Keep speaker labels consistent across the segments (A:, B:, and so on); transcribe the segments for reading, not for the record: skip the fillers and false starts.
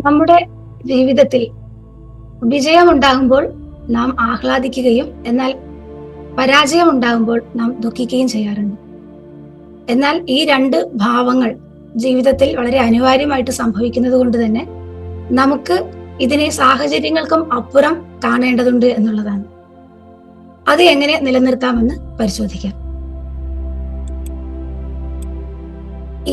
A: നമ്മുടെ ജീവിതത്തിൽ വിജയമുണ്ടാകുമ്പോൾ നാം ആഹ്ലാദിക്കുകയും എന്നാൽ പരാജയം ഉണ്ടാകുമ്പോൾ നാം ദുഃഖിക്കുകയും ചെയ്യാറുണ്ട്. എന്നാൽ ഈ രണ്ട് ഭാവങ്ങൾ ജീവിതത്തിൽ വളരെ അനിവാര്യമായിട്ട് സംഭവിക്കുന്നത് കൊണ്ട് തന്നെ നമുക്ക് ഇതിനെ സാഹചര്യങ്ങൾക്കും അപ്പുറം കാണേണ്ടതുണ്ട് എന്നുള്ളതാണ്. അത് എങ്ങനെ നിലനിർത്താമെന്ന് പരിശോധിക്കാം.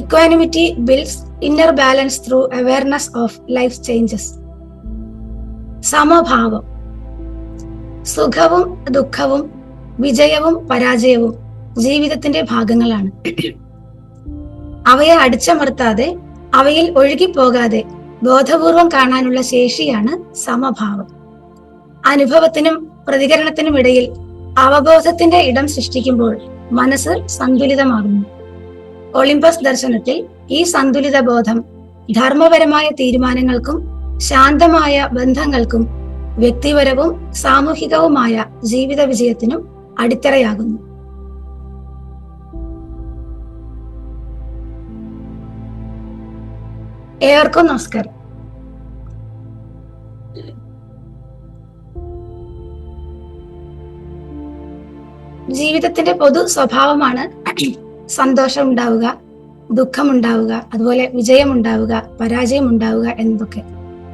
A: Equanimity builds inner balance through awareness of life changes. സമഭാവം സുഖവും ദുഃഖവും വിജയവും പരാജയവും ജീവിതത്തിന്റെ ഭാഗങ്ങളാണ്. അവയെ അടിച്ചമർത്താതെ അവയിൽ ഒഴുകിപ്പോകാതെ ബോധപൂർവം കാണാനുള്ള ശേഷിയാണ് സമഭാവം. അനുഭവത്തിനും പ്രതികരണത്തിനും ഇടയിൽ അവബോധത്തിന്റെ ഇടം സൃഷ്ടിക്കുമ്പോൾ മനസ്സ് സന്തുലിതമാകുന്നു. ഒളിമ്പസ് ദർശനത്തിൽ ഈ സന്തുലിത ബോധം ധർമ്മപരമായ തീരുമാനങ്ങൾക്കും ശാന്തമായ ബന്ധങ്ങൾക്കും വ്യക്തിപരവും സാമൂഹികവുമായ ജീവിത വിജയത്തിനും അടിത്തറയാകുന്നു. ഏവർക്കും നമസ്കാരം. ജീവിതത്തിന്റെ പൊതു സ്വഭാവമാണ് സന്തോഷം ഉണ്ടാവുക, ദുഃഖമുണ്ടാവുക, അതുപോലെ വിജയമുണ്ടാവുക, പരാജയം ഉണ്ടാവുക എന്നതൊക്കെ.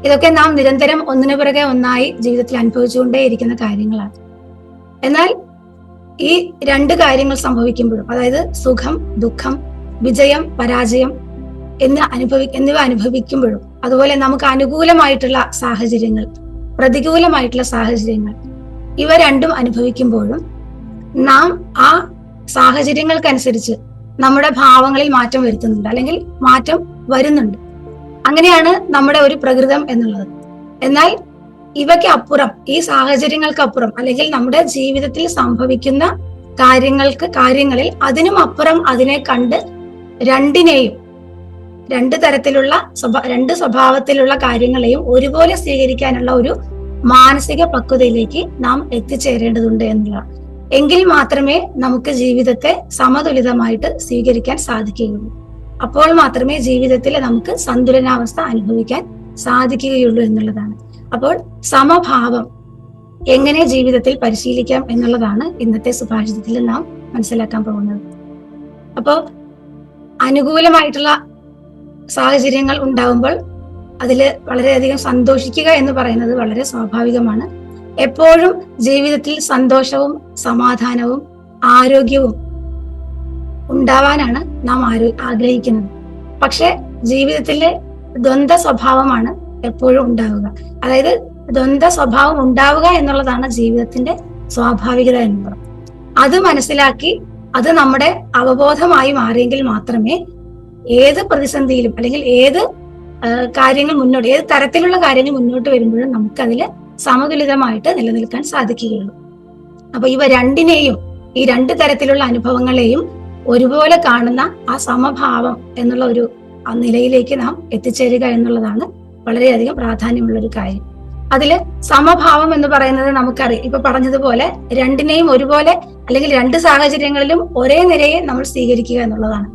A: ഇതൊക്കെ നാം നിരന്തരം ഒന്നിനു പിറകെ ഒന്നായി ജീവിതത്തിൽ അനുഭവിച്ചുകൊണ്ടേയിരിക്കുന്ന കാര്യങ്ങളാണ്. എന്നാൽ ഈ രണ്ട് കാര്യങ്ങൾ സംഭവിക്കുമ്പോഴും, അതായത് സുഖം, ദുഃഖം, വിജയം, പരാജയം എന്നിവ അനുഭവിക്കുമ്പോഴും, അതുപോലെ നമുക്ക് അനുകൂലമായിട്ടുള്ള സാഹചര്യങ്ങൾ, പ്രതികൂലമായിട്ടുള്ള സാഹചര്യങ്ങൾ, ഇവ രണ്ടും അനുഭവിക്കുമ്പോഴും നാം ആ സാഹചര്യങ്ങൾക്കനുസരിച്ച് നമ്മുടെ ഭാവങ്ങളിൽ മാറ്റം വരുത്തുന്നുണ്ട്, അല്ലെങ്കിൽ മാറ്റം വരുന്നുണ്ട്. അങ്ങനെയാണ് നമ്മുടെ ഒരു പ്രകൃതം എന്നുള്ളത്. എന്നാൽ ഇവയ്ക്ക് അപ്പുറം, ഈ സാഹചര്യങ്ങൾക്കപ്പുറം, അല്ലെങ്കിൽ നമ്മുടെ ജീവിതത്തിൽ സംഭവിക്കുന്ന കാര്യങ്ങളിൽ അതിനും അപ്പുറം അതിനെ കണ്ട് രണ്ടിനെയും, രണ്ട് സ്വഭാവത്തിലുള്ള കാര്യങ്ങളെയും ഒരുപോലെ സ്വീകരിക്കാനുള്ള ഒരു മാനസിക പക്വതയിലേക്ക് നാം എത്തിച്ചേരേണ്ടതുണ്ട് എന്നുള്ളതാണ്. എങ്കിൽ മാത്രമേ നമുക്ക് ജീവിതത്തെ സമതുലിതമായിട്ട് സ്വീകരിക്കാൻ സാധിക്കുകയുള്ളൂ. അപ്പോൾ മാത്രമേ ജീവിതത്തിൽ നമുക്ക് സന്തുലനാവസ്ഥ അനുഭവിക്കാൻ സാധിക്കുകയുള്ളൂ എന്നുള്ളതാണ്. അപ്പോൾ സമഭാവം എങ്ങനെ ജീവിതത്തിൽ പരിശീലിക്കാം എന്നുള്ളതാണ് ഇന്നത്തെ സുഭാഷിതത്തിൽ നാം മനസ്സിലാക്കാൻ പോകുന്നത്. അപ്പോൾ അനുകൂലമായിട്ടുള്ള സാഹചര്യങ്ങൾ ഉണ്ടാകുമ്പോൾ അതിൽ വളരെയധികം സന്തോഷിക്കുക എന്ന് പറയുന്നത് വളരെ സ്വാഭാവികമാണ്. എപ്പോഴും ജീവിതത്തിൽ സന്തോഷവും സമാധാനവും ആരോഗ്യവും ഉണ്ടാവാനാണ് നാം ആഗ്രഹിക്കുന്നത്. പക്ഷെ ജീവിതത്തിലെ ദ്വന്ദ്വ സ്വഭാവമാണ് എപ്പോഴും ഉണ്ടാവുക. അതായത് ദ്വന്ദ്വ സ്വഭാവം ഉണ്ടാവുക എന്നുള്ളതാണ് ജീവിതത്തിന്റെ സ്വാഭാവികത എന്നുള്ളത്. അത് മനസ്സിലാക്കി അത് നമ്മുടെ അവബോധമായി മാറിയെങ്കിൽ മാത്രമേ ഏത് പ്രതിസന്ധിയിലും, അല്ലെങ്കിൽ ഏത് തരത്തിലുള്ള കാര്യങ്ങൾ മുന്നോട്ട് വരുമ്പോഴും നമുക്കതിൽ സമതുലിതമായിട്ട് നിലനിൽക്കാൻ സാധിക്കുകയുള്ളൂ. അപ്പൊ ഇവ രണ്ടിനെയും, ഈ രണ്ട് തരത്തിലുള്ള അനുഭവങ്ങളെയും ഒരുപോലെ കാണുന്ന ആ സമഭാവം എന്നുള്ള ഒരു നിലയിലേക്ക് നാം എത്തിച്ചേരുക എന്നുള്ളതാണ് വളരെയധികം പ്രാധാന്യമുള്ള ഒരു കാര്യം. അതില് സമഭാവം എന്ന് പറയുന്നത് നമുക്കറിയാം, ഇപ്പൊ പറഞ്ഞതുപോലെ രണ്ടിനെയും ഒരുപോലെ, അല്ലെങ്കിൽ രണ്ട് സാഹചര്യങ്ങളിലും ഒരേ നിലയെ നമ്മൾ സ്വീകരിക്കുക എന്നുള്ളതാണ്.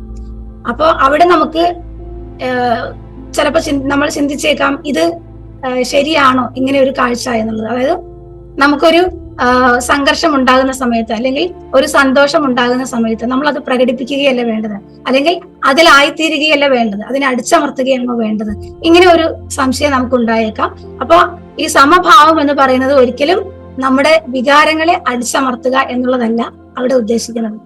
A: അപ്പോൾ അവിടെ നമുക്ക് ചിലപ്പോൾ നമ്മൾ ചിന്തിച്ചേക്കാം, ഇത് ശരിയാണോ ഇങ്ങനെ ഒരു കാഴ്ച എന്നുള്ളത്. അതായത് നമുക്കൊരു സംഘർഷം ഉണ്ടാകുന്ന സമയത്ത്, അല്ലെങ്കിൽ ഒരു സന്തോഷം ഉണ്ടാകുന്ന സമയത്ത് നമ്മൾ അത് പ്രകടിപ്പിക്കുകയല്ല വേണ്ടത്, അല്ലെങ്കിൽ അതിലായിത്തീരുകയല്ല വേണ്ടത്, അതിനെ അടിച്ചമർത്തുകയാണോ വേണ്ടത്, ഇങ്ങനെ ഒരു സംശയം നമുക്ക് ഉണ്ടായേക്കാം. അപ്പൊ ഈ സമഭാവം എന്ന് പറയുന്നത് ഒരിക്കലും നമ്മുടെ വികാരങ്ങളെ അടിച്ചമർത്തുക എന്നുള്ളതല്ല അവിടെ ഉദ്ദേശിക്കുന്നത്.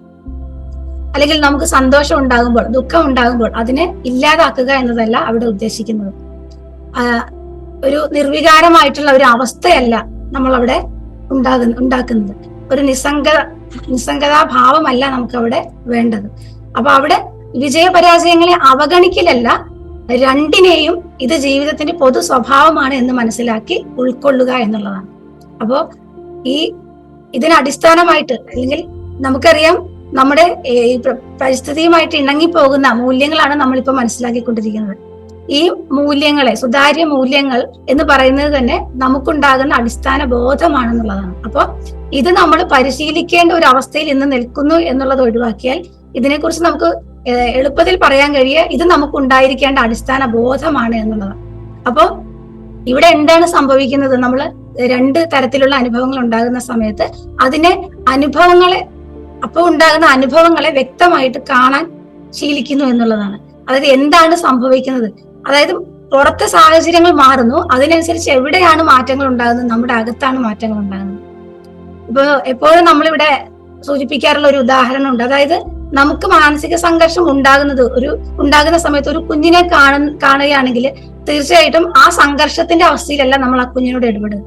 A: അല്ലെങ്കിൽ നമുക്ക് സന്തോഷം ഉണ്ടാകുമ്പോൾ, ദുഃഖം ഉണ്ടാകുമ്പോൾ അതിനെ ഇല്ലാതാക്കുക എന്നതല്ല അവിടെ ഉദ്ദേശിക്കുന്നത്. ഒരു നിർവികാരമായിട്ടുള്ള ഒരു അവസ്ഥയല്ല നമ്മൾ അവിടെ ഉണ്ടാക്കുന്നത്. ഒരു നിസ്സംഗതാഭാവമല്ല നമുക്ക് അവിടെ വേണ്ടത്. അപ്പൊ അവിടെ വിജയപരാജയങ്ങളെ അവഗണിക്കലല്ല, രണ്ടിനെയും ഇത് ജീവിതത്തിന്റെ പൊതു സ്വഭാവമാണ് എന്ന് മനസ്സിലാക്കി ഉൾക്കൊള്ളുക എന്നുള്ളതാണ്. അപ്പോ ഇതിന് അടിസ്ഥാനമായിട്ട്, അല്ലെങ്കിൽ നമുക്കറിയാം, നമ്മുടെ പരിസ്ഥിതിയുമായിട്ട് ഇണങ്ങിപ്പോകുന്ന മൂല്യങ്ങളാണ് നമ്മളിപ്പോ മനസ്സിലാക്കിക്കൊണ്ടിരിക്കുന്നത്. ഈ മൂല്യങ്ങളെ, സുതാര്യ മൂല്യങ്ങൾ എന്ന് പറയുന്നത് തന്നെ നമുക്കുണ്ടാകുന്ന അടിസ്ഥാന ബോധമാണെന്നുള്ളതാണ്. അപ്പൊ ഇത് നമ്മൾ പരിശീലിക്കേണ്ട ഒരു അവസ്ഥയിൽ ഇന്ന് നിൽക്കുന്നു എന്നുള്ളത് ഒഴിവാക്കിയാൽ ഇതിനെക്കുറിച്ച് നമുക്ക് എളുപ്പത്തിൽ പറയാൻ കഴിയുക ഇത് നമുക്ക് ഉണ്ടായിരിക്കേണ്ട അടിസ്ഥാന ബോധമാണ് എന്നുള്ളതാണ്. അപ്പോ ഇവിടെ എന്താണ് സംഭവിക്കുന്നത്? നമ്മൾ രണ്ട് തരത്തിലുള്ള അനുഭവങ്ങൾ ഉണ്ടാകുന്ന സമയത്ത് ഉണ്ടാകുന്ന അനുഭവങ്ങളെ വ്യക്തമായിട്ട് കാണാൻ ശീലിക്കുന്നു എന്നുള്ളതാണ്. അതായത് എന്താണ് സംഭവിക്കുന്നത്, അതായത് പുറത്തെ സാഹചര്യങ്ങൾ മാറുന്നു, അതിനനുസരിച്ച് എവിടെയാണ് മാറ്റങ്ങൾ ഉണ്ടാകുന്നത്? നമ്മുടെ അകത്താണ് മാറ്റങ്ങൾ ഉണ്ടാകുന്നത്. ഇപ്പൊ എപ്പോഴും നമ്മളിവിടെ സൂചിപ്പിക്കാറുള്ള ഒരു ഉദാഹരണം ഉണ്ട്. അതായത് നമുക്ക് മാനസിക സംഘർഷം ഉണ്ടാകുന്ന സമയത്ത് ഒരു കുഞ്ഞിനെ കാണുകയാണെങ്കിൽ തീർച്ചയായിട്ടും ആ സംഘർഷത്തിന്റെ അവസ്ഥയിലല്ല നമ്മൾ ആ കുഞ്ഞിനോട് ഇടപെടുക.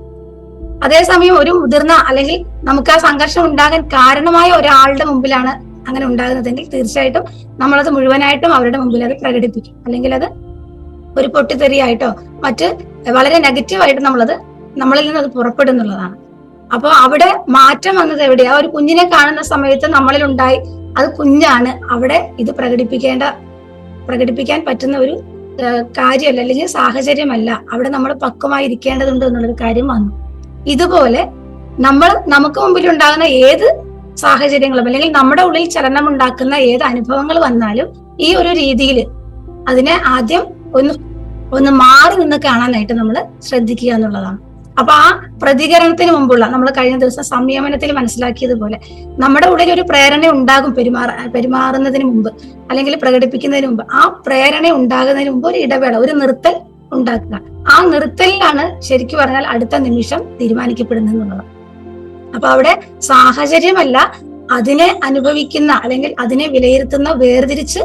A: അതേസമയം ഒരു മുതിർന്ന അല്ലെങ്കിൽ നമുക്ക് ആ സംഘർഷം ഉണ്ടാകാൻ കാരണമായ ഒരാളുടെ മുമ്പിലാണ് അങ്ങനെ ഉണ്ടാകുന്നതെങ്കിൽ തീർച്ചയായിട്ടും നമ്മളത് മുഴുവനായിട്ടും അവരുടെ മുമ്പിൽ അത് പ്രകടിപ്പിക്കും. അല്ലെങ്കിൽ അത് ഒരു പൊട്ടിത്തെറിയായിട്ടോ മറ്റ് വളരെ നെഗറ്റീവായിട്ട് നമ്മളിൽ നിന്ന് അത് പുറപ്പെടുന്നുള്ളതാണ്. അപ്പൊ അവിടെ മാറ്റം വന്നത് എവിടെയാ? ഒരു കുഞ്ഞിനെ കാണുന്ന സമയത്ത് നമ്മളിൽ ഉണ്ടായി അത് കുഞ്ഞാണ്, അവിടെ ഇത് പ്രകടിപ്പിക്കാൻ പറ്റുന്ന ഒരു കാര്യമല്ല അല്ലെങ്കിൽ സാഹചര്യമല്ല, അവിടെ നമ്മൾ പക്വമായി ഇരിക്കേണ്ടതുണ്ട് എന്നുള്ളൊരു കാര്യം വന്നു. ഇതുപോലെ നമുക്ക് മുമ്പിൽ ഉണ്ടാകുന്ന ഏത് സാഹചര്യങ്ങളും അല്ലെങ്കിൽ നമ്മുടെ ഉള്ളിൽ ചലനം ഉണ്ടാക്കുന്ന ഏത് അനുഭവങ്ങൾ വന്നാലും ഈ ഒരു രീതിയിൽ അതിനെ ആദ്യം ഒന്ന് മാറി നിന്ന് കാണാനായിട്ട് നമ്മൾ ശ്രദ്ധിക്കുക എന്നുള്ളതാണ്. അപ്പൊ ആ പ്രതികരണത്തിന് മുമ്പുള്ള, നമ്മൾ കഴിഞ്ഞ ദിവസം സംയമനത്തിൽ മനസ്സിലാക്കിയതുപോലെ, നമ്മുടെ ഉള്ളിൽ ഒരു പ്രേരണ ഉണ്ടാകും പെരുമാറുന്നതിന് മുമ്പ് അല്ലെങ്കിൽ പ്രകടിപ്പിക്കുന്നതിന് മുമ്പ്. ആ പ്രേരണ ഉണ്ടാകുന്നതിന് മുമ്പ് ഒരു ഇടവേള, ഒരു നിർത്തൽ ഉണ്ടാക്കുക. ആ നിർത്തലിലാണ് ശരിക്കും പറഞ്ഞാൽ അടുത്ത നിമിഷം തീരുമാനിക്കപ്പെടുന്നത് എന്നുള്ളത്. അപ്പൊ അവിടെ സാഹചര്യമല്ല, അതിനെ അനുഭവിക്കുന്ന അല്ലെങ്കിൽ അതിനെ വിലയിരുത്തുന്ന, വേർതിരിച്ച്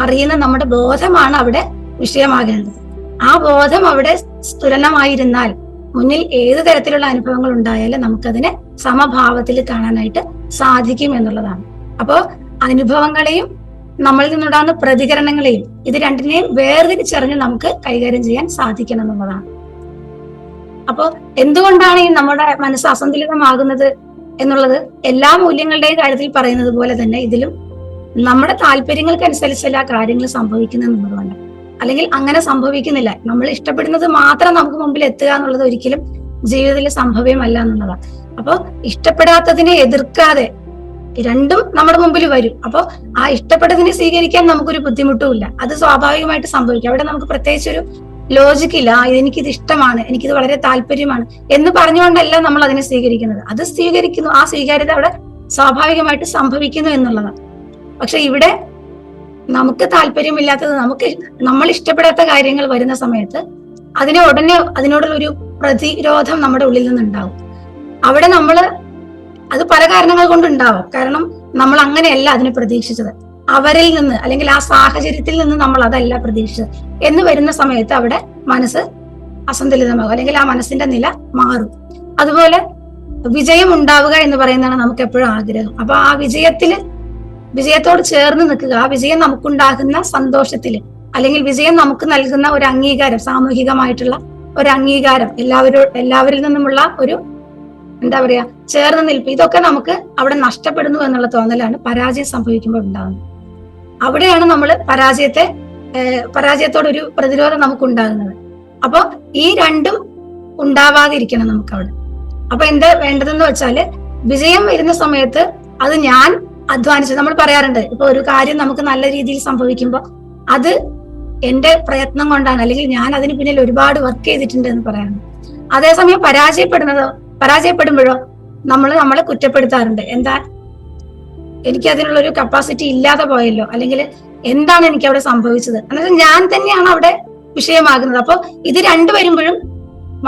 A: അറിയുന്ന നമ്മുടെ ബോധമാണ് അവിടെ വിഷയമാകേണ്ടത്. ആ ബോധം അവിടെ സ്ഫുരണമായിരുന്നാൽ മുന്നിൽ ഏത് തരത്തിലുള്ള അനുഭവങ്ങൾ ഉണ്ടായാലും നമുക്കതിനെ സമഭാവത്തിൽ കാണാനായിട്ട് സാധിക്കും എന്നുള്ളതാണ്. അപ്പോ അനുഭവങ്ങളെയും നമ്മളിൽ നിന്നുണ്ടാകുന്ന പ്രതികരണങ്ങളെയും ഇത് രണ്ടിനെയും വേർതിരിച്ചറിഞ്ഞ് നമുക്ക് കൈകാര്യം ചെയ്യാൻ സാധിക്കണം എന്നുള്ളതാണ്. അപ്പോ എന്തുകൊണ്ടാണ് ഈ നമ്മുടെ മനസ്സ് അസന്തുലിതമാകുന്നത് എന്നുള്ളത് എല്ലാ മൂല്യങ്ങളുടെയും കാര്യത്തിൽ പറയുന്നത് പോലെ തന്നെ ഇതിലും നമ്മുടെ താല്പര്യങ്ങൾക്കനുസരിച്ചല്ല കാര്യങ്ങൾ സംഭവിക്കുന്നത് എന്നുള്ളതുകൊണ്ട്. അല്ലെങ്കിൽ അങ്ങനെ സംഭവിക്കുന്നില്ല, നമ്മൾ ഇഷ്ടപ്പെടുന്നത് മാത്രം നമുക്ക് മുമ്പിൽ എത്തുക എന്നുള്ളത് ഒരിക്കലും ജീവിതത്തിൽ സംഭവ്യമല്ല എന്നുള്ളതാണ്. അപ്പൊ ഇഷ്ടപ്പെടാത്തതിനെ എതിർക്കാതെ രണ്ടും നമ്മുടെ മുമ്പിൽ വരും. അപ്പൊ ആ ഇഷ്ടപ്പെട്ടതിനെ സ്വീകരിക്കാൻ നമുക്കൊരു ബുദ്ധിമുട്ടുമില്ല, അത് സ്വാഭാവികമായിട്ട് സംഭവിക്കും. അവിടെ നമുക്ക് പ്രത്യേകിച്ച് ഒരു ലോജിക് ഇല്ല, എനിക്കിത് ഇഷ്ടമാണ്, എനിക്കിത് വളരെ താല്പര്യമാണ് എന്ന് പറഞ്ഞുകൊണ്ടല്ല നമ്മൾ അതിനെ സ്വീകരിക്കുന്നത്. അത് സ്വീകരിക്കുന്നു, ആ സ്വീകാര്യത അവിടെ സ്വാഭാവികമായിട്ട് സംഭവിക്കുന്നു എന്നുള്ളതാണ്. പക്ഷെ ഇവിടെ നമുക്ക് താല്പര്യമില്ലാത്തത്, നമ്മൾ ഇഷ്ടപ്പെടാത്ത കാര്യങ്ങൾ വരുന്ന സമയത്ത് അതിനോടുള്ള ഒരു പ്രതിരോധം നമ്മുടെ ഉള്ളിൽ നിന്നുണ്ടാവും. അവിടെ അത് പല കാരണങ്ങൾ കൊണ്ടുണ്ടാവാം. കാരണം നമ്മൾ അങ്ങനെയല്ല അതിനെ പ്രതീക്ഷിച്ചത്, അവരിൽ നിന്ന് അല്ലെങ്കിൽ ആ സാഹചര്യത്തിൽ നിന്ന് നമ്മൾ അതല്ല പ്രതീക്ഷിച്ചത് എന്ന് വരുന്ന സമയത്ത് അവിടെ മനസ്സ് അസന്തുലിതമാകും, അല്ലെങ്കിൽ ആ മനസ്സിന്റെ നില മാറും. അതുപോലെ വിജയം ഉണ്ടാവുക എന്ന് പറയുന്നതാണ് നമുക്ക് എപ്പോഴും ആഗ്രഹം. അപ്പൊ ആ വിജയത്തോട് ചേർന്ന് നിൽക്കുക, ആ വിജയം നമുക്കുണ്ടാകുന്ന സന്തോഷത്തില് അല്ലെങ്കിൽ വിജയം നമുക്ക് നൽകുന്ന ഒരു അംഗീകാരം, സാമൂഹികമായിട്ടുള്ള ഒരു അംഗീകാരം, എല്ലാവരിൽ നിന്നുമുള്ള ഒരു ചേർന്ന് നിൽപ്പ്, ഇതൊക്കെ നമുക്ക് അവിടെ നഷ്ടപ്പെടുന്നു എന്നുള്ള തോന്നലാണ് പരാജയം സംഭവിക്കുമ്പോൾ ഉണ്ടാകുന്നത്. അവിടെയാണ് നമ്മൾ പരാജയത്തോടൊരു പ്രതിരോധം നമുക്ക് ഉണ്ടാകുന്നത്. അപ്പൊ ഈ രണ്ടും ഉണ്ടാവാതിരിക്കണം നമുക്ക് അവിടെ. അപ്പൊ എന്താ വേണ്ടതെന്ന് വെച്ചാല്, വിജയം വരുന്ന സമയത്ത് അത് ഞാൻ അധ്വാനിച്ച്, നമ്മൾ പറയാറുണ്ട്, ഇപ്പൊ ഒരു കാര്യം നമുക്ക് നല്ല രീതിയിൽ സംഭവിക്കുമ്പോൾ അത് എന്റെ പ്രയത്നം കൊണ്ടാണ്, അല്ലെങ്കിൽ ഞാൻ അതിന് പിന്നിൽ ഒരുപാട് വർക്ക് ചെയ്തിട്ടുണ്ട് എന്ന് പറയാറുണ്ട്. അതേസമയം പരാജയപ്പെടുമ്പോഴോ നമ്മളെ കുറ്റപ്പെടുത്താറുണ്ട്. എന്താ, എനിക്ക് അതിനുള്ളൊരു കപ്പാസിറ്റി ഇല്ലാതെ പോയല്ലോ, അല്ലെങ്കിൽ എന്താണ് എനിക്ക് അവിടെ സംഭവിച്ചത്, എന്നുവെച്ചാൽ ഞാൻ തന്നെയാണ് അവിടെ വിഷയമാകുന്നത്. അപ്പൊ ഇത് രണ്ടു വരുമ്പോഴും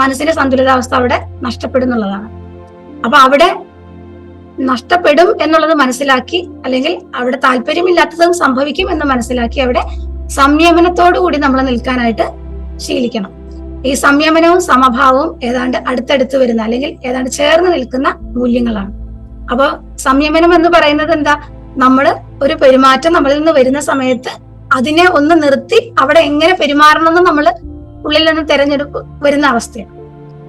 A: മനസ്സിന്റെ സന്തുലിതാവസ്ഥ അവിടെ നഷ്ടപ്പെടുന്നുള്ളതാണ്. അപ്പൊ അവിടെ നഷ്ടപ്പെടും എന്നുള്ളത് മനസ്സിലാക്കി, അല്ലെങ്കിൽ അവിടെ താല്പര്യമില്ലാത്തതും സംഭവിക്കും എന്ന് മനസ്സിലാക്കി അവിടെ സംയമനത്തോടു കൂടി നമ്മൾ നിൽക്കാനായിട്ട് ശീലിക്കണം. ഈ സംയമനവും സമഭാവവും ഏതാണ്ട് അടുത്തടുത്ത് വരുന്ന, അല്ലെങ്കിൽ ഏതാണ്ട് ചേർന്ന് നിൽക്കുന്ന മൂല്യങ്ങളാണ്. അപ്പൊ സംയമനം എന്ന് പറയുന്നത് എന്താ, ഒരു പെരുമാറ്റം നമ്മളിൽ നിന്ന് വരുന്ന സമയത്ത് അതിനെ ഒന്ന് നിർത്തി അവിടെ എങ്ങനെ പെരുമാറണമെന്ന് നമ്മൾ ഉള്ളിൽ നിന്ന് വരുന്ന അവസ്ഥയാണ്.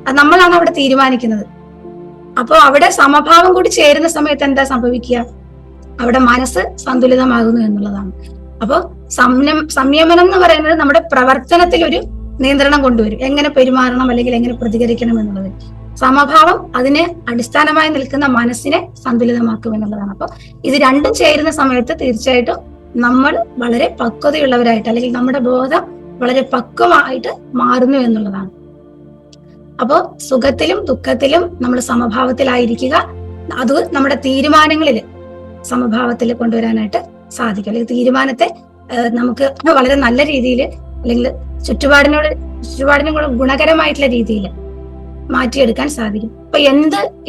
A: അത് നമ്മളാണ് അവിടെ തീരുമാനിക്കുന്നത്. അപ്പൊ അവിടെ സമഭാവം കൂടി ചേരുന്ന സമയത്ത് എന്താ സംഭവിക്കുക, അവിടെ മനസ്സ് സന്തുലിതമാകുന്നു എന്നുള്ളതാണ്. അപ്പൊ സംയമനം എന്ന് പറയുന്നത് നമ്മുടെ പ്രവർത്തനത്തിൽ ഒരു നിയന്ത്രണം കൊണ്ടുവരും, എങ്ങനെ പെരുമാറണം അല്ലെങ്കിൽ എങ്ങനെ പ്രതികരിക്കണം എന്നുള്ളത്. സമഭാവം അതിനെ അടിസ്ഥാനമായി നിൽക്കുന്ന മനസ്സിനെ സന്തുലിതമാക്കും എന്നുള്ളതാണ്. അപ്പൊ ഇത് രണ്ടും ചേരുന്ന സമയത്ത് തീർച്ചയായിട്ടും നമ്മൾ വളരെ പക്വതയുള്ളവരായിട്ട്, അല്ലെങ്കിൽ നമ്മുടെ ബോധം വളരെ പക്വമായിട്ട് മാറുന്നു എന്നുള്ളതാണ്. അപ്പോൾ സുഖത്തിലും ദുഃഖത്തിലും നമ്മൾ സമഭാവത്തിലായിരിക്കുക, അത് നമ്മുടെ തീരുമാനങ്ങളിൽ സമഭാവത്തിൽ കൊണ്ടുവരാനായിട്ട് സാധിക്കും. അല്ലെങ്കിൽ തീരുമാനത്തെ നമുക്ക് വളരെ നല്ല രീതിയിൽ, അല്ലെങ്കിൽ ചുറ്റുപാടിനും കൂടെ ഗുണകരമായിട്ടുള്ള രീതിയിൽ മാറ്റിയെടുക്കാൻ സാധിക്കും.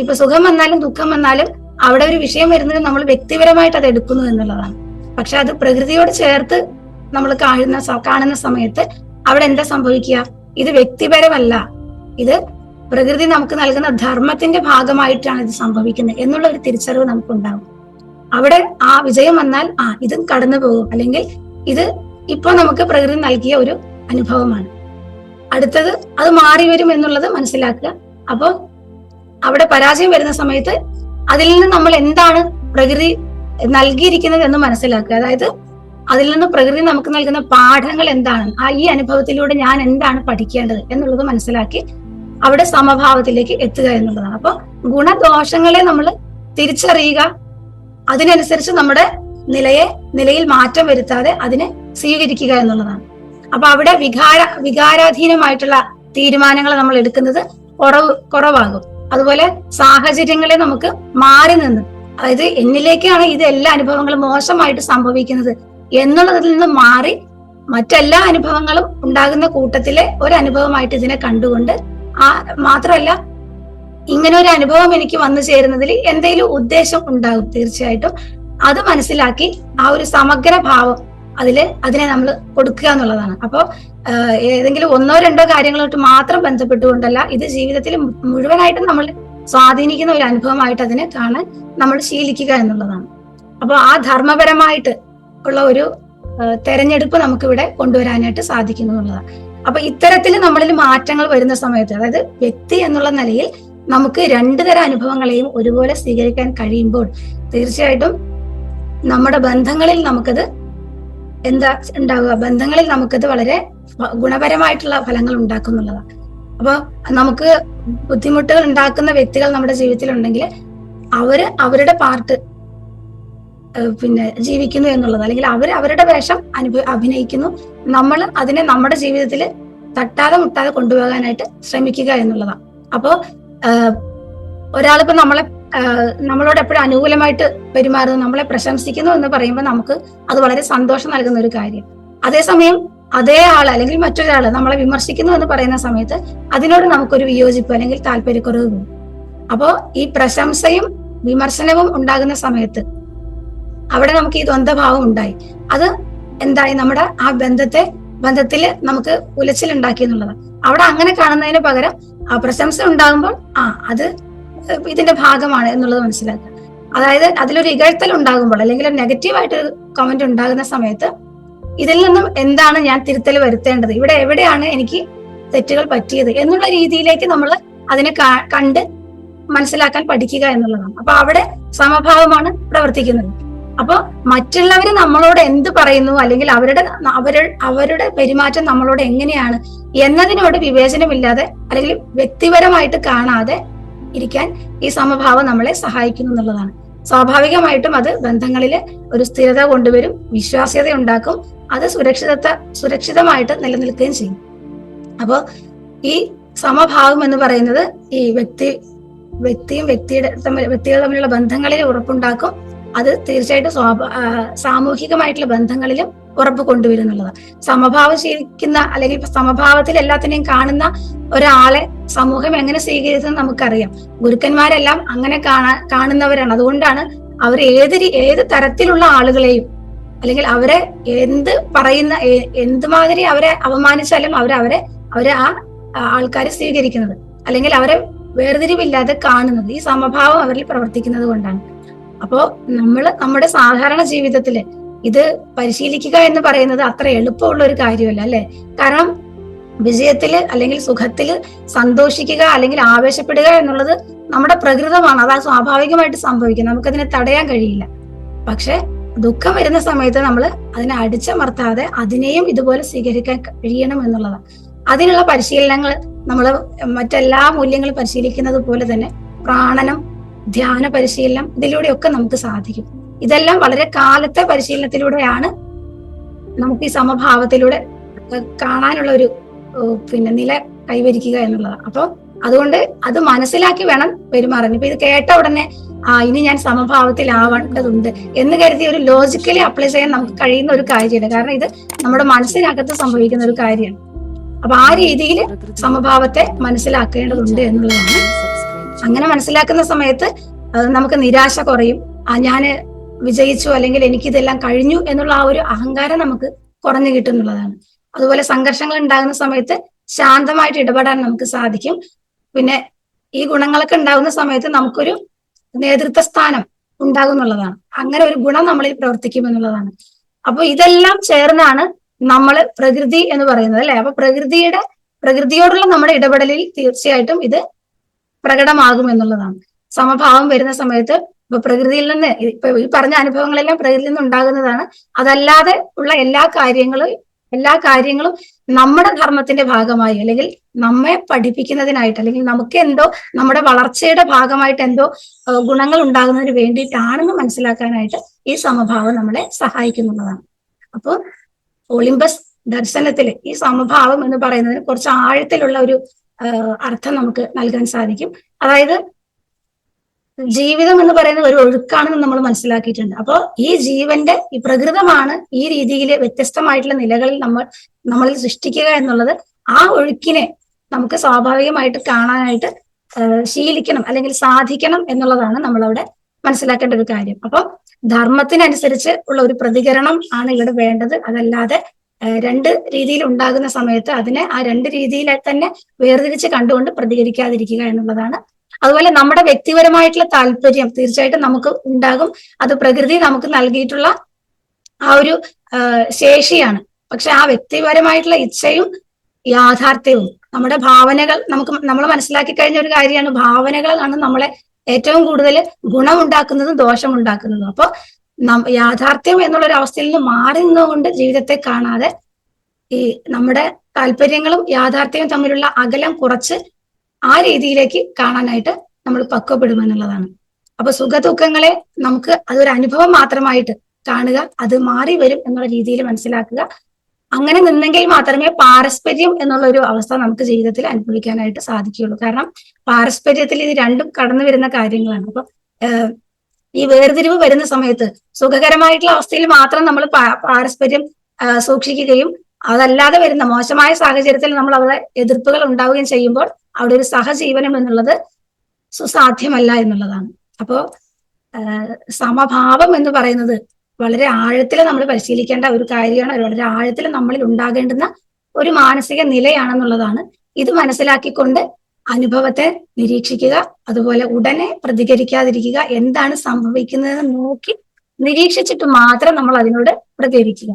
A: ഇപ്പൊ സുഖം വന്നാലും ദുഃഖം വന്നാലും അവിടെ ഒരു വിഷയം വരുന്നത് നമ്മൾ വ്യക്തിപരമായിട്ട് അത് എടുക്കുന്നു എന്നുള്ളതാണ്. പക്ഷെ അത് പ്രകൃതിയോട് ചേർത്ത് നമ്മൾ കാണുന്ന സമയത്ത് അവിടെ എന്താ സംഭവിക്കുക? ഇത് വ്യക്തിപരമല്ല, ഇത് പ്രകൃതി നമുക്ക് നൽകുന്ന ധർമ്മത്തിന്റെ ഭാഗമായിട്ടാണ് ഇത് സംഭവിക്കുന്നത് എന്നുള്ള ഒരു തിരിച്ചറിവ് നമുക്കുണ്ടാകും. അവിടെ ആ വിജയം വന്നാൽ ഇതും കടന്നു പോകും, അല്ലെങ്കിൽ ഇത് ഇപ്പൊ നമുക്ക് പ്രകൃതി നൽകിയ ഒരു അനുഭവമാണ്, അടുത്തത് അത് മാറി വരും എന്നുള്ളത് മനസ്സിലാക്കുക. അപ്പോൾ അവിടെ പരാജയം വരുന്ന സമയത്ത് അതിൽ നിന്ന് നമ്മൾ എന്താണ് പ്രകൃതി നൽകിയിരിക്കുന്നത് എന്ന് മനസ്സിലാക്കുക. അതായത് അതിൽ നിന്ന് പ്രകൃതി നമുക്ക് നൽകുന്ന പാഠങ്ങൾ എന്താണ്, ഈ അനുഭവത്തിലൂടെ ഞാൻ എന്താണ് പഠിക്കേണ്ടത് എന്നുള്ളത് മനസ്സിലാക്കി അവിടെ സമഭാവത്തിലേക്ക് എത്തുക എന്നുള്ളതാണ്. അപ്പൊ ഗുണദോഷങ്ങളെ നമ്മൾ തിരിച്ചറിയുക, അതിനനുസരിച്ച് നമ്മുടെ നിലയിൽ മാറ്റം വരുത്താതെ അതിനെ സ്വീകരിക്കുക എന്നുള്ളതാണ്. അപ്പൊ അവിടെ വികാരാധീനമായിട്ടുള്ള തീരുമാനങ്ങൾ നമ്മൾ എടുക്കുന്നത് കുറവാകും. അതുപോലെ സാഹചര്യങ്ങളെ നമുക്ക് മാറി നിന്ന്, അതായത് എന്നിലേക്കാണ് ഇത് എല്ലാ അനുഭവങ്ങളും മോശമായിട്ട് സംഭവിക്കുന്നത് എന്നുള്ളതിൽ നിന്ന് മാറി മറ്റെല്ലാ അനുഭവങ്ങളും ഉണ്ടാകുന്ന കൂട്ടത്തിലെ ഒരു അനുഭവമായിട്ട് ഇതിനെ കണ്ടുകൊണ്ട്, മാത്രമല്ല ഇങ്ങനെ ഒരു അനുഭവം എനിക്ക് വന്നു ചേരുന്നതിൽ എന്തെങ്കിലും ഉദ്ദേശം ഉണ്ടാകും തീർച്ചയായിട്ടും. അത് മനസ്സിലാക്കി ആ ഒരു സമഗ്ര ഭാവം അതിനെ നമ്മൾ കൊടുക്കുക എന്നുള്ളതാണ്. അപ്പോൾ ഏതെങ്കിലും ഒന്നോ രണ്ടോ കാര്യങ്ങളോട്ട് മാത്രം ബന്ധപ്പെട്ടുകൊണ്ടല്ല, ഇത് ജീവിതത്തിൽ മുഴുവനായിട്ടും നമ്മൾ സ്വാധീനിക്കുന്ന ഒരു അനുഭവമായിട്ട് അതിനെ കാണാൻ നമ്മൾ ശീലിക്കുക എന്നുള്ളതാണ്. അപ്പോൾ ആ ധർമ്മപരമായിട്ട് ഉള്ള ഒരു തെരഞ്ഞെടുപ്പ് നമുക്കിവിടെ കൊണ്ടുവരാനായിട്ട് സാധിക്കുന്നു എന്നുള്ളതാണ്. അപ്പൊ ഇത്തരത്തിൽ നമ്മളിൽ മാറ്റങ്ങൾ വരുന്ന സമയത്ത്, അതായത് വ്യക്തി എന്നുള്ള നിലയിൽ നമുക്ക് രണ്ടു തരം അനുഭവങ്ങളെയും ഒരുപോലെ സ്വീകരിക്കാൻ കഴിയുമ്പോൾ തീർച്ചയായിട്ടും നമ്മുടെ ബന്ധങ്ങളിൽ നമുക്കത് ഉണ്ടാവുക, ബന്ധങ്ങളിൽ നമുക്കത് വളരെ ഗുണപരമായിട്ടുള്ള ഫലങ്ങൾ ഉണ്ടാക്കുന്നുള്ളതാണ്. അപ്പൊ നമുക്ക് ബുദ്ധിമുട്ടുകൾ ഉണ്ടാക്കുന്ന വ്യക്തികൾ നമ്മുടെ ജീവിതത്തിൽ ഉണ്ടെങ്കിൽ അവരുടെ പാർട്ട് ജീവിക്കുന്നു എന്നുള്ളത്, അല്ലെങ്കിൽ അവരുടെ വേഷം അഭിനയിക്കുന്നു, നമ്മൾ അതിനെ നമ്മുടെ ജീവിതത്തിൽ തട്ടാതെ മുട്ടാതെ കൊണ്ടുപോകാനായിട്ട് ശ്രമിക്കുക എന്നുള്ളതാണ്. അപ്പോ ഒരാളിപ്പോ നമ്മളോട് എപ്പോഴും അനുകൂലമായിട്ട് പെരുമാറുന്നു, നമ്മളെ പ്രശംസിക്കുന്നു എന്ന് പറയുമ്പോൾ നമുക്ക് അത് വളരെ സന്തോഷം നൽകുന്ന ഒരു കാര്യം. അതേസമയം അതേ ആള് അല്ലെങ്കിൽ മറ്റൊരാള് നമ്മളെ വിമർശിക്കുന്നു എന്ന് പറയുന്ന സമയത്ത് അതിനോട് നമുക്കൊരു വിയോജിപ്പ് അല്ലെങ്കിൽ താല്പര്യക്കുറവ് വരും. അപ്പോ ഈ പ്രശംസയും വിമർശനവും ഉണ്ടാകുന്ന സമയത്ത് അവിടെ നമുക്ക് ഈ ദ്വന്ദ്ഭാവം ഉണ്ടായി. അത് എന്തായി? നമ്മുടെ ആ ബന്ധത്തിൽ നമുക്ക് ഉലച്ചിലുണ്ടാക്കി എന്നുള്ളതാണ്. അവിടെ അങ്ങനെ കാണുന്നതിന് പകരം ആ പ്രശംസ ഉണ്ടാകുമ്പോൾ അത് ഇതിന്റെ ഭാഗമാണ് എന്നുള്ളത് മനസ്സിലാക്കുക. അതായത് അതിലൊരു ഇകഴ്ത്തൽ ഉണ്ടാകുമ്പോൾ, അല്ലെങ്കിൽ ഒരു നെഗറ്റീവായിട്ടൊരു കമന്റ് ഉണ്ടാകുന്ന സമയത്ത് ഇതിൽ നിന്നും എന്താണ് ഞാൻ തിരുത്തൽ വരുത്തേണ്ടത്, ഇവിടെ എവിടെയാണ് എനിക്ക് തെറ്റുകൾ പറ്റിയത് എന്നുള്ള രീതിയിലേക്ക് നമ്മൾ അതിനെ കണ്ട് മനസ്സിലാക്കാൻ പഠിക്കുക എന്നുള്ളതാണ്. അപ്പൊ അവിടെ സമഭാവമാണ് പ്രവർത്തിക്കുന്നത്. അപ്പൊ മറ്റുള്ളവര് നമ്മളോട് എന്ത് പറയുന്നു, അല്ലെങ്കിൽ അവരുടെ പെരുമാറ്റം നമ്മളോട് എങ്ങനെയാണ് എന്നതിനോട് വിവേചനമില്ലാതെ അല്ലെങ്കിൽ വ്യക്തിപരമായിട്ട് കാണാതെ ഇരിക്കാൻ ഈ സമഭാവം നമ്മളെ സഹായിക്കുന്നു എന്നുള്ളതാണ്. സ്വാഭാവികമായിട്ടും അത് ബന്ധങ്ങളിൽ ഒരു സ്ഥിരത കൊണ്ടുവരും, വിശ്വാസ്യത ഉണ്ടാക്കും, അത് സുരക്ഷിതമായിട്ട് നിലനിൽക്കുകയും ചെയ്യും. അപ്പോൾ ഈ സമഭാവം എന്ന് പറയുന്നത് ഈ വ്യക്തികൾ തമ്മിലുള്ള ബന്ധങ്ങളിൽ ഉറപ്പുണ്ടാക്കും. അത് തീർച്ചയായിട്ടും സാമൂഹികമായിട്ടുള്ള ബന്ധങ്ങളിലും ഉറപ്പ് കൊണ്ടുവരുന്നുള്ളതാണ്. സമഭാവം ശീലിക്കുന്ന അല്ലെങ്കിൽ സമഭാവത്തിൽ എല്ലാത്തിനെയും കാണുന്ന ഒരാളെ സമൂഹം എങ്ങനെ സ്വീകരിച്ചെന്ന് നമുക്കറിയാം. ഗുരുക്കന്മാരെല്ലാം അങ്ങനെ കാണുന്നവരാണ്. അതുകൊണ്ടാണ് അവർ ഏത് തരത്തിലുള്ള ആളുകളെയും, അല്ലെങ്കിൽ അവരെ എന്തുമാതിരി അവരെ അപമാനിച്ചാലും അവരെ ആ ആൾക്കാരെ സ്വീകരിക്കുന്നത്, അല്ലെങ്കിൽ അവരെ വേർതിരിവില്ലാതെ കാണുന്നത് ഈ സമഭാവം അവരിൽ പ്രവർത്തിക്കുന്നത് കൊണ്ടാണ്. അപ്പോ നമ്മുടെ സാധാരണ ജീവിതത്തില് ഇത് പരിശീലിക്കുക എന്ന് പറയുന്നത് അത്ര എളുപ്പമുള്ള ഒരു കാര്യമല്ല, അല്ലെ? കാരണം വിജയത്തില് അല്ലെങ്കിൽ സുഖത്തില് സന്തോഷിക്കുക അല്ലെങ്കിൽ ആവേശപ്പെടുക എന്നുള്ളത് നമ്മുടെ പ്രകൃതമാണ്. അത് സ്വാഭാവികമായിട്ട് സംഭവിക്കും, നമുക്കതിനെ തടയാൻ കഴിയില്ല. പക്ഷെ ദുഃഖം വരുന്ന സമയത്ത് നമ്മൾ അതിനെ അടിച്ചമർത്താതെ അതിനെയും ഇതുപോലെ സ്വീകരിക്കാൻ കഴിയണം എന്നുള്ളതാണ്. അതിനുള്ള പരിശീലനങ്ങൾ നമ്മൾ മറ്റെല്ലാ മൂല്യങ്ങളും പരിശീലിക്കുന്നത് പോലെ തന്നെ പ്രാണനം, ധ്യാന പരിശീലനം, ഇതിലൂടെയൊക്കെ നമുക്ക് സാധിക്കും. ഇതെല്ലാം വളരെ കാലത്തെ പരിശീലനത്തിലൂടെയാണ് നമുക്ക് ഈ സമഭാവത്തിലൂടെ കാണാനുള്ള ഒരു പിന്നെ നില കൈവരിക്കുക എന്നുള്ളതാണ്. അപ്പൊ അതുകൊണ്ട് അത് മനസ്സിലാക്കി വേണം പെരുമാറാൻ. ഇപ്പൊ ഇത് കേട്ട ഉടനെ ഇനി ഞാൻ സമഭാവത്തിലാവേണ്ടതുണ്ട് എന്ന് കരുതി ഒരു ലോജിക്കലി അപ്ലൈ ചെയ്യാൻ നമുക്ക് കഴിയുന്ന ഒരു കാര്യമില്ല. കാരണം ഇത് നമ്മുടെ മനസ്സിനകത്ത് സംഭവിക്കുന്ന ഒരു കാര്യമാണ്. അപ്പൊ ആ രീതിയിൽ സമഭാവത്തെ മനസ്സിലാക്കേണ്ടതുണ്ട് എന്നുള്ളതാണ്. അങ്ങനെ മനസ്സിലാക്കുന്ന സമയത്ത് നമുക്ക് നിരാശ കുറയും. ഞാന് വിജയിച്ചു, അല്ലെങ്കിൽ എനിക്കിതെല്ലാം കഴിഞ്ഞു എന്നുള്ള ആ ഒരു അഹങ്കാരം നമുക്ക് കുറഞ്ഞു കിട്ടുന്നുള്ളതാണ്. അതുപോലെ സംഘർഷങ്ങൾ ഉണ്ടാകുന്ന സമയത്ത് ശാന്തമായിട്ട് ഇടപെടാൻ നമുക്ക് സാധിക്കും. പിന്നെ ഈ ഗുണങ്ങളൊക്കെ ഉണ്ടാകുന്ന സമയത്ത് നമുക്കൊരു നേതൃത്വ സ്ഥാനം ഉണ്ടാകുന്നുള്ളതാണ്. അങ്ങനെ ഒരു ഗുണം നമ്മളിൽ പ്രവർത്തിക്കും എന്നുള്ളതാണ്. അപ്പൊ ഇതെല്ലാം ചേർന്നാണ് നമ്മൾ പ്രകൃതി എന്ന് പറയുന്നത്, അല്ലെ? അപ്പൊ പ്രകൃതിയോടുള്ള നമ്മുടെ ഇടപെടലിൽ തീർച്ചയായിട്ടും ഇത് പ്രകടമാകും എന്നുള്ളതാണ്. സമഭാവം വരുന്ന സമയത്ത് ഇപ്പൊ പ്രകൃതിയിൽ നിന്ന്, ഇപ്പൊ ഈ പറഞ്ഞ അനുഭവങ്ങളെല്ലാം പ്രകൃതിയിൽ നിന്ന് ഉണ്ടാകുന്നതാണ്. അതല്ലാതെ ഉള്ള എല്ലാ കാര്യങ്ങളും നമ്മുടെ ധർമ്മത്തിന്റെ ഭാഗമായി, അല്ലെങ്കിൽ നമ്മെ പഠിപ്പിക്കുന്നതിനായിട്ട്, അല്ലെങ്കിൽ നമുക്ക് എന്തോ നമ്മുടെ വളർച്ചയുടെ ഭാഗമായിട്ട് എന്തോ ഗുണങ്ങൾ ഉണ്ടാകുന്നതിന് വേണ്ടിയിട്ടാണെന്ന് മനസ്സിലാക്കാനായിട്ട് ഈ സമഭാവം നമ്മളെ സഹായിക്കുന്നുള്ളതാണ്. അപ്പോൾ ഒളിമ്പസ് ദർശനത്തിൽ ഈ സമഭാവം എന്ന് പറയുന്നതിന് കുറച്ച് ആഴത്തിലുള്ള ഒരു അർത്ഥം നമുക്ക് നൽകാൻ സാധിക്കും. അതായത് ജീവിതം എന്ന് പറയുന്നത് ഒരു ഒഴുക്കാണെന്ന് നമ്മൾ മനസ്സിലാക്കിയിട്ടുണ്ട്. അപ്പോൾ ഈ ജീവന്റെ ഈ പ്രകൃതമാണ് ഈ രീതിയിൽ വ്യത്യസ്തമായിട്ടുള്ള നിലകളിൽ നമ്മളിൽ സൃഷ്ടിക്കുക എന്നുള്ളത്. ആ ഒഴുക്കിനെ നമുക്ക് സ്വാഭാവികമായിട്ട് കാണാനായിട്ട് ശീലിക്കണം, അല്ലെങ്കിൽ സാധിക്കണം എന്നുള്ളതാണ് നമ്മളവിടെ മനസ്സിലാക്കേണ്ട ഒരു കാര്യം. അപ്പൊ ധർമ്മത്തിനനുസരിച്ച് ഉള്ള ഒരു പ്രതികരണം ആണ് ഇവിടെ വേണ്ടത്. അതല്ലാതെ രണ്ട് രീതിയിൽ ഉണ്ടാകുന്ന സമയത്ത് അതിനെ ആ രണ്ട് രീതിയിലെ തന്നെ വേർതിരിച്ച് കണ്ടുകൊണ്ട് പ്രതികരിക്കാതിരിക്കുക എന്നുള്ളതാണ്. അതുപോലെ നമ്മുടെ വ്യക്തിപരമായിട്ടുള്ള താല്പര്യം തീർച്ചയായിട്ടും നമുക്ക് ഉണ്ടാകും. അത് പ്രകൃതി നമുക്ക് നൽകിയിട്ടുള്ള ആ ഒരു ശേഷിയാണ്. പക്ഷെ ആ വ്യക്തിപരമായിട്ടുള്ള ഇച്ഛയും യാഥാർത്ഥ്യവും നമ്മുടെ ഭാവനകൾ, നമ്മൾ മനസ്സിലാക്കി കഴിഞ്ഞ ഒരു കാര്യമാണ്, ഭാവനകളാണ് നമ്മളെ ഏറ്റവും കൂടുതൽ ഗുണമുണ്ടാക്കുന്നതും ദോഷമുണ്ടാക്കുന്നതും. അപ്പൊ യാഥാർത്ഥ്യം എന്നുള്ളൊരു അവസ്ഥയിൽ നിന്ന് മാറി നിന്നുകൊണ്ട് ജീവിതത്തെ കാണാതെ ഈ നമ്മുടെ താല്പര്യങ്ങളും യാഥാർത്ഥ്യവും തമ്മിലുള്ള അകലം കുറച്ച് ആ രീതിയിലേക്ക് കാണാനായിട്ട് നമ്മൾ പക്വപ്പെടുമെന്നുള്ളതാണ്. അപ്പൊ സുഖദുഃഖങ്ങളെ നമുക്ക് അതൊരു അനുഭവം മാത്രമായിട്ട് കാണുക, അത് മാറി വരും എന്നുള്ള രീതിയിൽ മനസ്സിലാക്കുക. അങ്ങനെ നിന്നെങ്കിൽ മാത്രമേ പാരസ്പര്യം എന്നുള്ള ഒരു അവസ്ഥ നമുക്ക് ജീവിതത്തിൽ അനുഭവിക്കാനായിട്ട് സാധിക്കുകയുള്ളൂ. കാരണം പാരസ്പര്യത്തിൽ ഇത് രണ്ടും കടന്നു വരുന്ന കാര്യങ്ങളാണ്. അപ്പൊ ഈ വേർതിരിവ് വരുന്ന സമയത്ത് സുഖകരമായിട്ടുള്ള അവസ്ഥയിൽ മാത്രം നമ്മൾ പാരസ്പര്യം സൂക്ഷിക്കുകയും, അതല്ലാതെ വരുന്ന മോശമായ സാഹചര്യത്തിൽ നമ്മൾ അവിടെ എതിർപ്പുകൾ ഉണ്ടാവുകയും ചെയ്യുമ്പോൾ അവിടെ ഒരു സഹജീവനം എന്നുള്ളത് സുസാധ്യമല്ല എന്നുള്ളതാണ്. അപ്പോ സമഭാവം എന്ന് പറയുന്നത് വളരെ ആഴത്തിൽ നമ്മൾ പരിശീലിക്കേണ്ട ഒരു കാര്യമാണ്. വളരെ ആഴത്തിൽ നമ്മളിൽ ഉണ്ടാകേണ്ടുന്ന ഒരു മാനസിക നിലയാണെന്നുള്ളതാണ്. ഇത് മനസ്സിലാക്കിക്കൊണ്ട് അനുഭവത്തെ നിരീക്ഷിക്കുക, അതുപോലെ ഉടനെ പ്രതികരിക്കാതിരിക്കുക, എന്താണ് സംഭവിക്കുന്നതെന്ന് നോക്കി നിരീക്ഷിച്ചിട്ട് മാത്രം നമ്മൾ അതിനോട് പ്രതികരിക്കുക.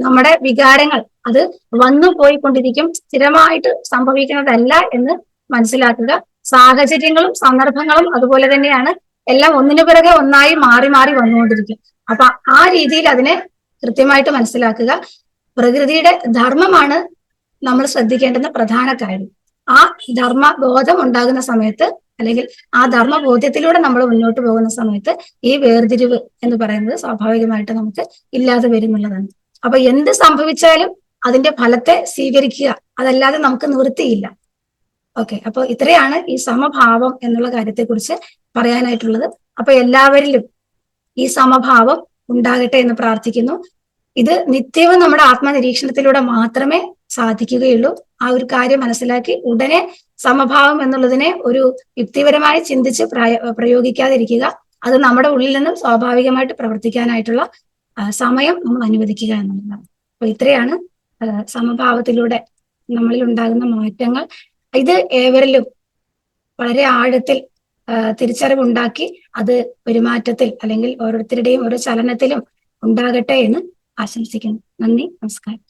A: നമ്മുടെ വികാരങ്ങൾ അത് വന്നു പോയിക്കൊണ്ടിരിക്കും, സ്ഥിരമായിട്ട് സംഭവിക്കുന്നതല്ല എന്ന് മനസ്സിലാക്കുക. സാഹചര്യങ്ങളും സന്ദർഭങ്ങളും അതുപോലെ തന്നെയാണ്, എല്ലാം ഒന്നിനു പിറകെ ഒന്നായി മാറി മാറി വന്നുകൊണ്ടിരിക്കും. അപ്പൊ ആ രീതിയിൽ അതിനെ കൃത്യമായിട്ട് മനസ്സിലാക്കുക. പ്രകൃതിയുടെ ധർമ്മമാണ് നമ്മൾ ശ്രദ്ധിക്കേണ്ടുന്ന പ്രധാന കാര്യം. ആ ധർമ്മബോധം ഉണ്ടാകുന്ന സമയത്ത്, അല്ലെങ്കിൽ ആ ധർമ്മബോധ്യത്തിലൂടെ നമ്മൾ മുന്നോട്ട് പോകുന്ന സമയത്ത് ഈ വേർതിരിവ് എന്ന് പറയുന്നത് സ്വാഭാവികമായിട്ട് നമുക്ക് ഇല്ലാതെ വരുന്നുള്ളതാണ്. അപ്പൊ എന്ത് സംഭവിച്ചാലും അതിന്റെ ഫലത്തെ സ്വീകരിക്കുക, അതല്ലാതെ നമുക്ക് നിവൃത്തിയില്ല. ഓക്കെ, അപ്പൊ ഇത്രയാണ് ഈ സമഭാവം എന്നുള്ള കാര്യത്തെക്കുറിച്ച് പറയാനായിട്ടുള്ളത്. അപ്പൊ എല്ലാവരിലും ഈ സമഭാവം ഉണ്ടാകട്ടെ എന്ന് പ്രാർത്ഥിക്കുന്നു. ഇത് നിത്യവും നമ്മുടെ ആത്മനിരീക്ഷണത്തിലൂടെ മാത്രമേ സാധിക്കുകയുള്ളൂ. ആ ഒരു കാര്യം മനസ്സിലാക്കി ഉടനെ സമഭാവം എന്നുള്ളതിനെ ഒരു യുക്തിപരമായി ചിന്തിച്ച് പ്രയോഗിക്കാതിരിക്കുക. അത് നമ്മുടെ ഉള്ളിൽ നിന്നും സ്വാഭാവികമായിട്ട് പ്രവർത്തിക്കാനായിട്ടുള്ള സമയം നമ്മൾ അനുവദിക്കുക എന്നുള്ളതാണ്. അപ്പൊ ഇത്രയാണ് സമഭാവത്തിലൂടെ നമ്മളിൽ ഉണ്ടാകുന്ന മാറ്റങ്ങൾ. ഇത് ഏവരിലും വളരെ ആഴത്തിൽ തിരിച്ചറിവുണ്ടാക്കി അത് പെരുമാറ്റത്തിൽ, അല്ലെങ്കിൽ ഓരോരുത്തരുടെയും ഓരോ ചലനത്തിലും ഉണ്ടാകട്ടെ എന്ന് ആശംസിക്കുന്നു. നന്ദി, നമസ്കാരം.